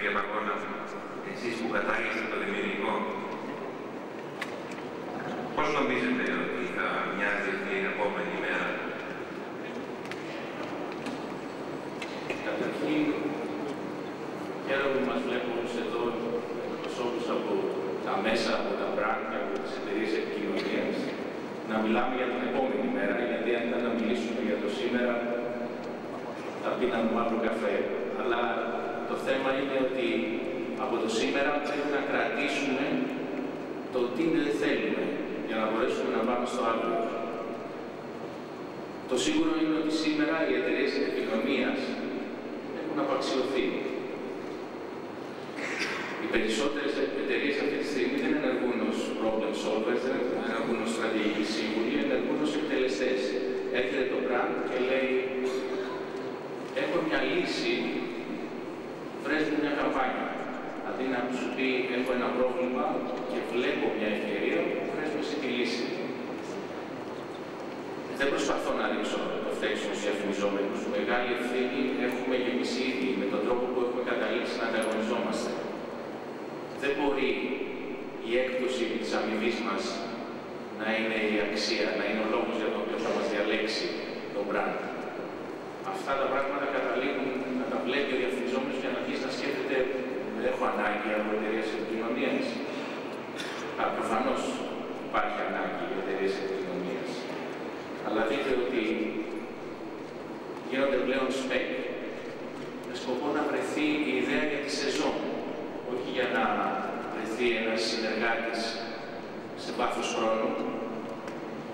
κύριε Παγώνα, εσείς που κατάγεστε το δημιουργικό, πώς νομίζετε ότι θα μοιάζει αυτή η επόμενη μέρα? Καταρχήν, χαίρομαι που μας βλέπουμε όλους εδώ προσώπους από τα μέσα, από τα brand, από τις εταιρείες επικοινωνίας, να μιλάμε για την επόμενη μέρα, γιατί αν ήταν να μιλήσουμε για το σήμερα, θα πίναμε μαύρο καφέ. Αλλά το θέμα είναι ότι από το σήμερα πρέπει να κρατήσουμε το τι δεν θέλουμε, για να μπορέσουμε να πάμε στο αύριο. Το σίγουρο είναι ότι σήμερα οι εταιρείες επικοινωνίας έχουν απαξιωθεί. Οι περισσότερες εταιρείες αυτή τη στιγμή δεν ενεργούν ως problem solvers, δεν ενεργούν ως στρατηγικοί σύμβουλοι, ενεργούν ως εκτελεστές. Έρχεται το brand και λέει: έχω μια λύση, βρες μου μια καμπάνια. Αντί να σου πει: έχω ένα πρόβλημα και βλέπω μια ευκαιρία, βρες μου εσύ τη λύση. Δεν προσπαθώ να ρίξω το φταίξιμο στους διαφημιζόμενους. Μεγάλη ευθύνη έχουμε και εμείς ήδη με τον τρόπο που έχουμε καταλήξει να ανταγωνιζόμαστε. Δεν μπορεί η έκπτωση της αμοιβής μας να είναι η αξία, να είναι ο λόγος για τον οποίο θα μας διαλέξει το brand. Αυτά τα πράγματα καταλήγουν να τα βλέπει ο διαφημιζόμενος για να αρχίσει να σκέφτεται: έχω ανάγκη από εταιρείες επικοινωνίας. Προφανώς υπάρχει ανάγκη για εταιρείες επικοινωνίας. Αλλά δείτε ότι γίνονται πλέον spec με σκοπό να βρεθεί η ιδέα για τη σεζόν, όχι για να βρεθεί ένας συνεργάτης σε βάθος χρόνου.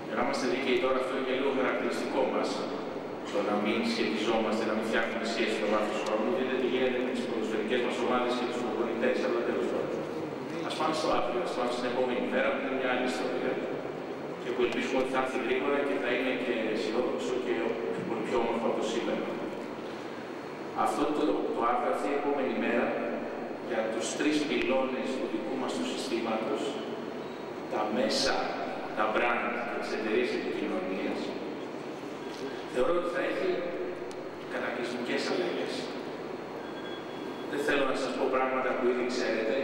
Για να είμαστε δίκαιοι τώρα, αυτό είναι και λίγο χαρακτηριστικό μας, το να μην σχετιζόμαστε, να μην φτιάχνουμε σχέση με βάθος χρόνου. Δείτε τι γίνεται με τις ποδοσφαιρικές μας ομάδες και τους προπονητές, αλλά τέλος πάντων. Ας πάμε στο αύριο, ας πάμε στην επόμενη μέρα, που είναι μια άλλη ιστορία. Και που ελπίζουμε ότι θα έρθει γρήγορα και θα είναι και αισιόδοξο και πολύ πιο όμορφο από το σήμερα. Αυτό το αύριο, αυτή η επόμενη μέρα, για τους τρεις πυλώνες του δικού μας του συστήματος, τα μέσα, τα brand και τις εταιρείες επικοινωνίας, θεωρώ ότι θα έχει κατακλυσμικές αλλαγές. Δεν θέλω να σας πω πράγματα που ήδη ξέρετε,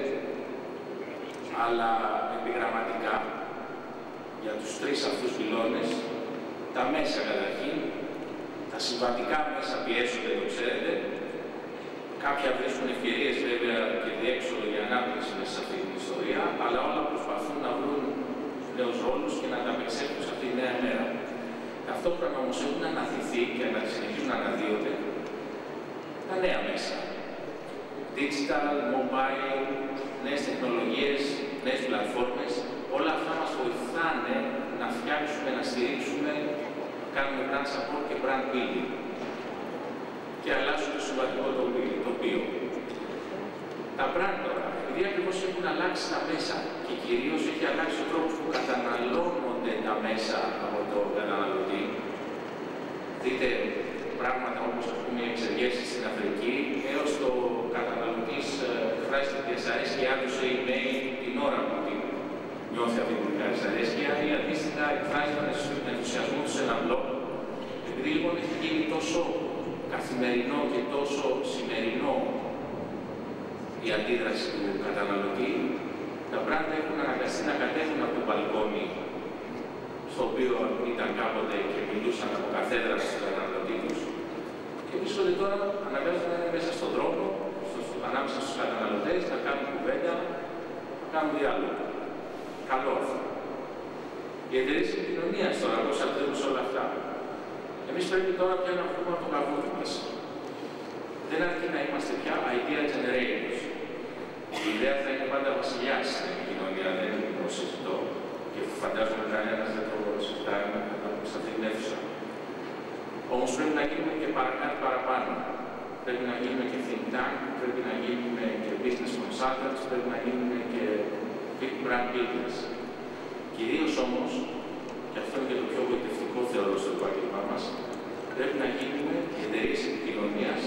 αλλά επιγραμματικά, για τους τρεις αυτούς πυλώνες, τα μέσα καταρχήν, τα συμβατικά μέσα πιέζονται, το ξέρετε. Κάποια βρίσκουν ευκαιρίες βέβαια και διέξοδο για ανάπτυξη μέσα σε αυτή την ιστορία, αλλά όλα προσπαθούν να βρουν νέους ρόλους και να ανταπεξέλθουν σε αυτή τη νέα μέρα. Ταυτόχρονα όμως έχουν αναδυθεί και συνεχίζουν να αναδύονται τα νέα μέσα. Digital, mobile, νέες τεχνολογίες, νέες πλατφόρμες, όλα αυτά μας βοηθάνε να φτιάξουμε, να στηρίξουμε, κάνουμε brand support και brand building και αλλάζουν το συμβατικό τοπίο. Τα brand τώρα, επειδή ακριβώς έχουν αλλάξει τα μέσα και κυρίως έχει αλλάξει ο τρόπος που καταναλώνονται τα μέσα από τον καταναλωτή. Δείτε πράγματα όπως οι εξεργέσεις στην Αφρική, έως το καταναλωτής εκφράζει τη δυσαρέσκειά του σε email την ώρα που νιώθει αυτή την δυσαρέσκεια ή αντίστοιχα εκφράζει τον ενθουσιασμό του σε ένα blog. Επειδή λοιπόν έχει γίνει τόσο καθημερινό και τόσο σημερινό η αντίδραση του καταναλωτή, τα brand έχουν αναγκαστεί να κατέβουν από το μπαλκόνι στο οποίο ήταν κάποτε και μιλούσαν από καθέδρα στον καταναλωτή τους και βρίσκονται τώρα, αναγκάζονται να είναι μέσα στον δρόμο, ανάμεσα στους καταναλωτές, να κάνουν κουβέντα, να κάνουν διάλογο. Καλό αυτό. Οι εταιρείες επικοινωνίας τώρα πώς αντιδρούν σε όλα αυτά. Εμείς πρέπει τώρα πια να βγούμε από το καβούδι μας. Δεν αρκεί να είμαστε πια idea generators. Η ιδέα θα είναι πάντα βασιλιάς στην επικοινωνία, δεν είναι το συζητώ. Και φαντάζομαι κανένας δεν το συζητάει σε αυτή την αίθουσα. Όμως πρέπει να γίνουμε και κάτι παραπάνω. Πρέπει να γίνουμε και think tank, πρέπει να γίνουμε και business consultants, πρέπει να γίνουμε και big brand builders. Κυρίως όμως, και αυτό είναι και το πιο βοηθευτικό θεωρώ στο επάγγελμά μας, πρέπει να γίνουμε εταιρείες επικοινωνίας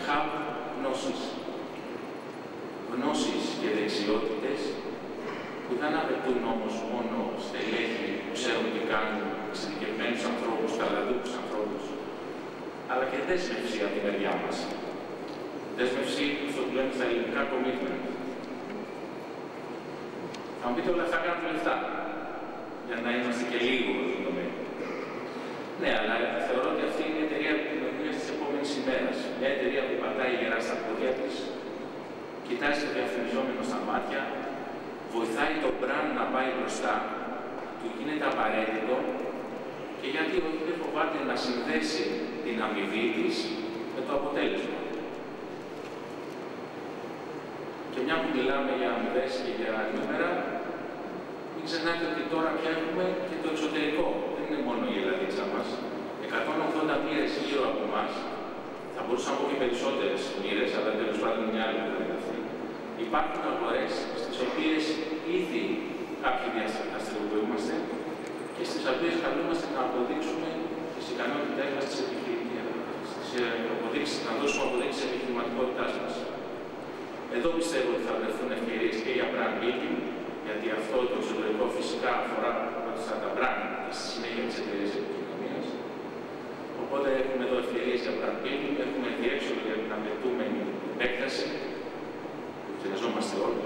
hub γνώσης. Γνώσεις και δεξιότητες που δεν απαιτούν όμως μόνο στελέχη που ξέρουν τι κάνουν, εξειδικευμένους ανθρώπους, ταλαντούχους ανθρώπους, αλλά και δέσμευση από τη μεριά μας. Δέσμευση στο που λέμε στα ελληνικά commitment. Θα μου πείτε όλα αυτά κάνουν λεφτά, για να είμαστε και λίγο δεδομένοι. Ναι, αλλά θεωρώ ότι αυτή είναι η εταιρεία επικοινωνίας της επόμενης ημέρας. Μια εταιρεία που πατάει γερά στα πόδια της, κοιτάζει το διαφημιζόμενο στα μάτια, βοηθάει το brand να πάει μπροστά, του γίνεται απαραίτητο και γιατί όχι δεν φοβάται να συνδέσει την αμοιβή της με το αποτέλεσμα. Και μια που μιλάμε για αμοιβές και για νούμερα, μην ξεχνάτε ότι τώρα πια έχουμε και το εξωτερικό. Δεν είναι μόνο η Ελλαδίτσα μας. 180 μοίρες γύρω από εμάς. Θα μπορούσα να πω και περισσότερες μοίρες, αλλά τέλος πάντων μια άλλη κουβέντα αυτή. Υπάρχουν αγορές στις οποίες ήδη κάποιοι δραστηριοποιούμαστε και στις οποίες καλούμαστε να αποδείξουμε τις ικανότητές μας, να δώσουμε αποδείξεις της επιχειρηματικότητάς μας. Εδώ πιστεύω ότι θα βρεθούν ευκαιρίες και για brand building, γιατί αυτό το εξωτερικό φυσικά αφορά τα brand και στη συνέχεια τις εταιρείες επικοινωνίας. Οπότε έχουμε εδώ ευκαιρίες για brand building, έχουμε διέξοδο για την απαιτούμενη επέκταση, που χρειαζόμαστε όλοι.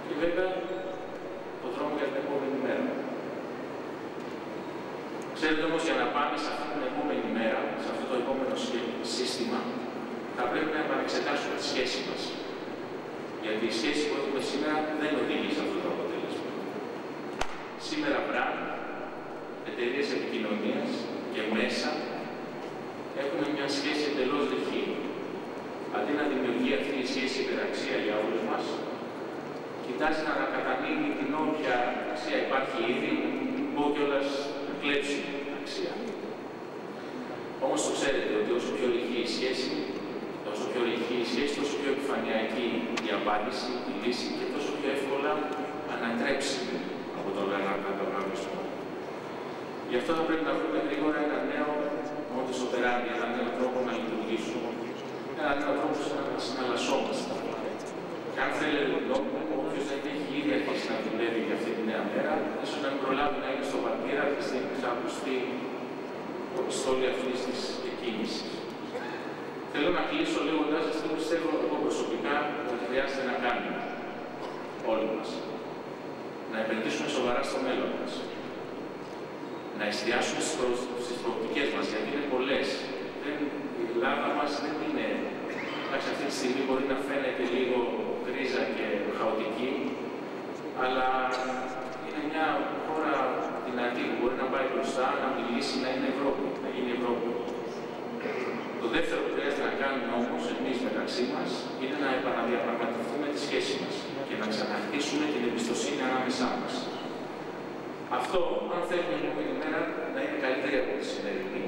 Και βέβαια, το δρόμο για την επόμενη μέρα. Ξέρετε όμως, για να πάμε σε αυτή την επόμενη μέρα, σε αυτό το επόμενο σύστημα, θα πρέπει να επανεξετάσουμε τη σχέση μας. Γιατί η σχέση που έχουμε σήμερα δεν οδηγεί σε αυτό το αποτέλεσμα. Σήμερα brand, εταιρείες επικοινωνίας και μέσα έχουν μια σχέση εντελώς ρηχή. Αντί να δημιουργεί αυτή η σχέση υπεραξία για όλους μας, κοιτάζει να ανακατανείγει την όποια αξία υπάρχει ήδη, πω κιόλας να κλέψει αξία. Όμως το ξέρετε ότι όσο πιο ρηχή η σχέση, τόσο πιο επιφανειακή η απάντηση, η λύση και τόσο πιο εύκολα ανατρέψιμη από τον οργανισμό. Γι' αυτό θα πρέπει να βρούμε γρήγορα ένα νέο modus operandi, ένα νέο τρόπο να λειτουργήσουμε, ένα νέο τρόπο να συναλλασσόμαστε. Και αν θέλετε όποιος δεν έχει ήδη αρχίσει να δουλεύει για αυτή τη νέα μέρα, ίσως να μην προλάβει να είναι στο βαρτήρα τη στιγμή που θα ακουστεί το πιστόλι αυτής της εκκίνησης. Θέλω να κλείσω λέγοντας αυτό που πιστεύω εγώ προσωπικά ότι χρειάζεται να κάνουμε όλοι μας. Να επενδύσουμε σοβαρά στο μέλλον μας. Να εστιάσουμε στις προοπτικές μας, γιατί είναι πολλές. Η Ελλάδα μας δεν είναι, εντάξει, αυτή τη στιγμή μπορεί να φαίνεται λίγο γκρίζα και χαοτική, αλλά είναι μια χώρα δυνατή που μπορεί να πάει μπροστά, να μιλήσει, να είναι Ευρώπη, να γίνει Ευρώπη. Το δεύτερο που χρειάζεται να κάνουμε όμως εμείς μεταξύ μας είναι να επαναδιαπραγματευτούμε τη σχέση μας και να ξαναχτίσουμε την εμπιστοσύνη ανάμεσά μας. Αυτό, αν θέλουμε την επόμενη μέρα να είναι καλύτερη από τη σημερινή,